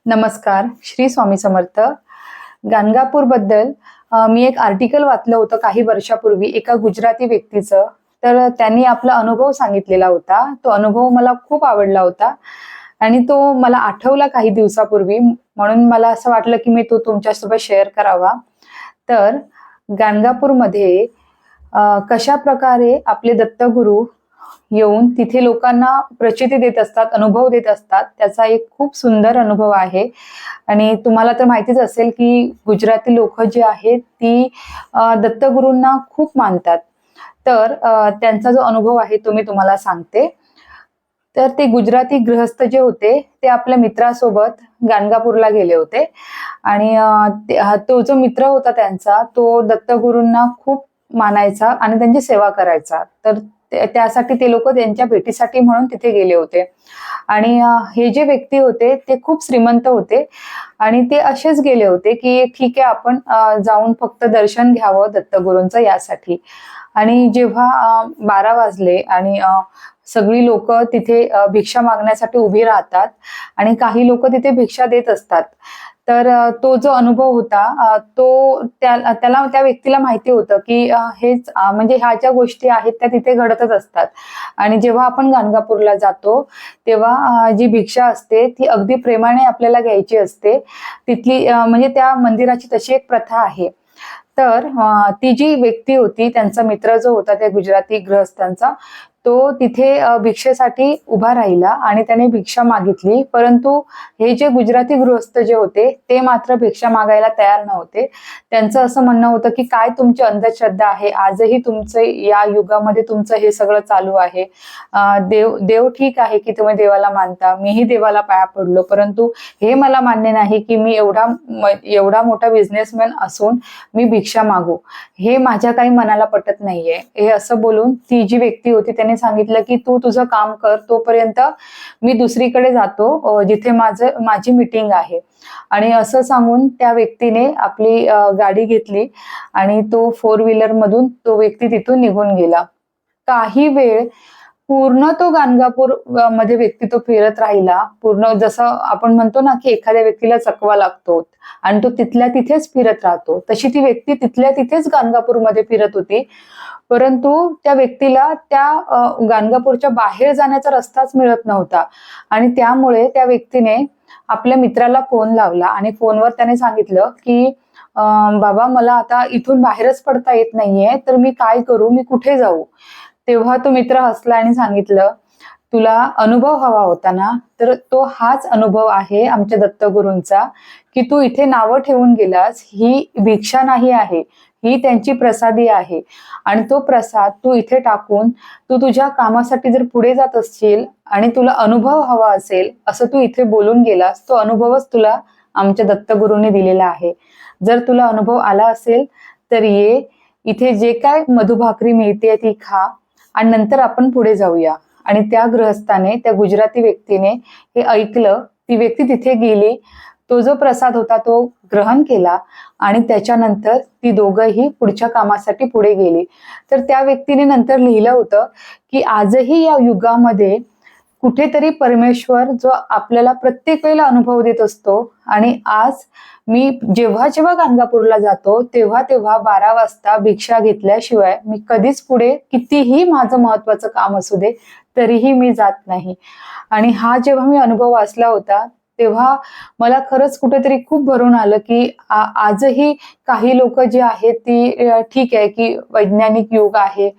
नमस्कार. श्री स्वामी समर्थ. गाणगापूर बद्दल मी एक आर्टिकल वाचलं होतं काही वर्षापूर्वी एका गुजराती व्यक्तीचं. तर त्यांनी आपला अनुभव सांगितलेला होता. तो अनुभव मला खूप आवडला होता आणि तो मला आठवला काही दिवसापूर्वी, म्हणून मला असं वाटलं की मी तो तुमच्यासोबत शेअर करावा. तर गाणगापूरमध्ये कशा प्रकारे आपले दत्तगुरू येऊन तिथे लोकांना प्रचिती देत असतात, अनुभव देत असतात, त्याचा एक खूप सुंदर अनुभव आहे. आणि तुम्हाला तर माहितीच असेल की गुजराती लोक जी आहेत ती दत्तगुरूंना खूप मानतात. तर त्यांचा जो अनुभव आहे तो मी तुम्हाला सांगते. तर ते गुजराती गृहस्थ जे होते ते आपल्या मित्रासोबत गाणगापूरला गेले होते आणि तो जो मित्र होता त्यांचा तो दत्तगुरूंना खूप मानायचा आणि त्यांची सेवा करायचा. तर त्यासाठी ते लोक त्यांच्या भेटीसाठी म्हणून तिथे गेले होते. आणि हे जे व्यक्ती होते ते खूप श्रीमंत होते आणि ते असेच गेले होते की ठीक आहे आपण जाऊन फक्त दर्शन घ्यावं दत्तगुरूंचं यासाठी. आणि जेव्हा 12 वाजले आणि सगळी लोक तिथे भिक्षा मागण्यासाठी उभी राहतात आणि काही लोक तिथे भिक्षा देत असतात. तर तो जो अनुभव होता तो त्याला त्या व्यक्तीला माहिती होतं की हेच म्हणजे ह्या ज्या गोष्टी आहेत त्या तिथे घडतच असतात. आणि जेव्हा आपण गाणगापूरला जातो तेव्हा जी भिक्षा असते ती अगदी प्रेमाने आपल्याला घ्यायची असते. तिथली म्हणजे त्या मंदिराची तशी एक प्रथा आहे. तर ती जी व्यक्ती होती त्यांचा मित्र जो होता त्या गुजराती गृहस्थांचा तो तिथे भिक्षेसाठी उभा राहिला आणि त्याने भिक्षा मागितली. परंतु हे जे गुजराती गृहस्थ जे होते ते मात्र भिक्षा मागायला तयार नव्हते. त्यांचं असं म्हणणं होतं की काय तुमची अंधश्रद्धा आहे, आजही तुमचं या युगामध्ये तुमचं हे सगळं चालू आहे. देव देव ठीक आहे की तुम्ही देवाला मानता, मीही देवाला पाया पडलो, परंतु हे मला मान्य नाही की मी एवढा मोठा बिझनेसमॅन असून मी भिक्षा मागू, हे माझ्या काही मनाला पटत नाहीये. हे असं बोलून ती जी व्यक्ती होती त्याने सांगितलं की तू तुझं काम कर, तोपर्यंत मी दुसरीकडे जातो जिथे माझी मीटिंग आहे. आणि असं सांगून त्या व्यक्तीने आपली गाडी घेतली आणि तो 4 व्हीलर मधून तो व्यक्ती तिथून निघून गेला. काही वेळ पूर्ण तो गाणगापूर मध्ये व्यक्ती तो फिरत राहिला. पूर्ण जसं आपण म्हणतो ना की एखाद्या व्यक्तीला चकवा लागतो आणि तो तिथल्या तिथेच फिरत राहतो, तशी ती व्यक्ती तिथल्या तिथेच गाणगापूरमध्ये फिरत होती. परंतु त्या व्यक्तीला त्या गाणगापूरच्या बाहेर जाण्याचा रस्ताच मिळत नव्हता. आणि त्यामुळे त्या व्यक्तीने आपल्या मित्राला फोन लावला आणि फोनवर त्याने सांगितलं की बाबा मला आता इथून बाहेरच पडता येत नाहीये, तर मी काय करू, मी कुठे जाऊ. तेव्हा तो मित्र हसला आणि सांगितलं तुला अनुभव हवा होता ना, तर तो हाच अनुभव आहे आमच्या दत्तगुरूंचा की तू इथे नावं ठेवून गेलास, ही भिक्षा नाही आहे, ही त्यांची प्रसादी आहे. आणि तो प्रसाद तू इथे टाकून तू तुझ्या कामासाठी जर पुढे जात असशील आणि तुला अनुभव हवा असेल असं तू इथे बोलून गेलास, तो अनुभवच तुला आमच्या दत्तगुरूंनी दिलेला आहे. जर तुला अनुभव आला असेल तर ये, इथे जे काय मधुभाकरी मिळते ती खा आणि नंतर आपण पुढे जाऊया. आणि त्या गृहस्थाने, त्या गुजराती व्यक्तीने हे ऐकलं. ती व्यक्ती तिथे गेली, तो जो प्रसाद होता तो ग्रहण केला आणि त्याच्यानंतर ती दोघंही पुढच्या कामासाठी पुढे गेली. तर त्या व्यक्तीने नंतर लिहिलं होतं की आजही या युगामध्ये कुठेतरी परमेश्वर जो आपल्याला प्रत्येक वेळेला अनुभव देत असतो. आणि आज मी जेव्हा जेव्हा गाणगापूरला जातो तेव्हा तेव्हा 12 वाजता भिक्षा घेतल्याशिवाय मी कधीच पुढे कितीही माझं महत्वाचं काम असू दे तरीही मी जात नाही. आणि हा जेव्हा मी अनुभव वाचला होता तेव्हा मला खरंच कुठेतरी खूप भरून आलं की आजही काही लोक जी आहेत ती ठीक आहे की वैज्ञानिक युग आहे,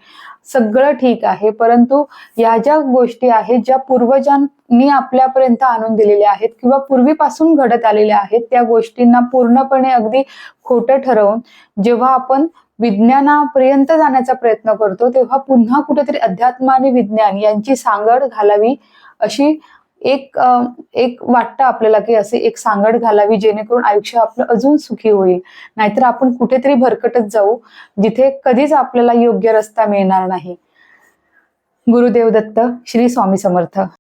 सगळं ठीक आहे, परंतु या ज्या गोष्टी आहेत ज्या पूर्वजांनी आपल्यापर्यंत आणून दिलेल्या आहेत किंवा पूर्वीपासून घडत आलेल्या आहेत त्या गोष्टींना पूर्णपणे अगदी खोटं ठरवून जेव्हा आपण विज्ञानापर्यंत जाण्याचा प्रयत्न करतो तेव्हा पुन्हा कुठेतरी अध्यात्म आणि विज्ञान यांची सांगड घालावी अशी एक वाटतं आपल्याला की असे एक सांगड घालावी जेणेकरून आयुष्य आपलं अजून सुखी होईल. नाहीतर आपण कुठेतरी भरकटत जाऊ जिथे कधीच आपल्याला योग्य रस्ता मिळणार नाही. गुरुदेव दत्त. श्री स्वामी समर्थ.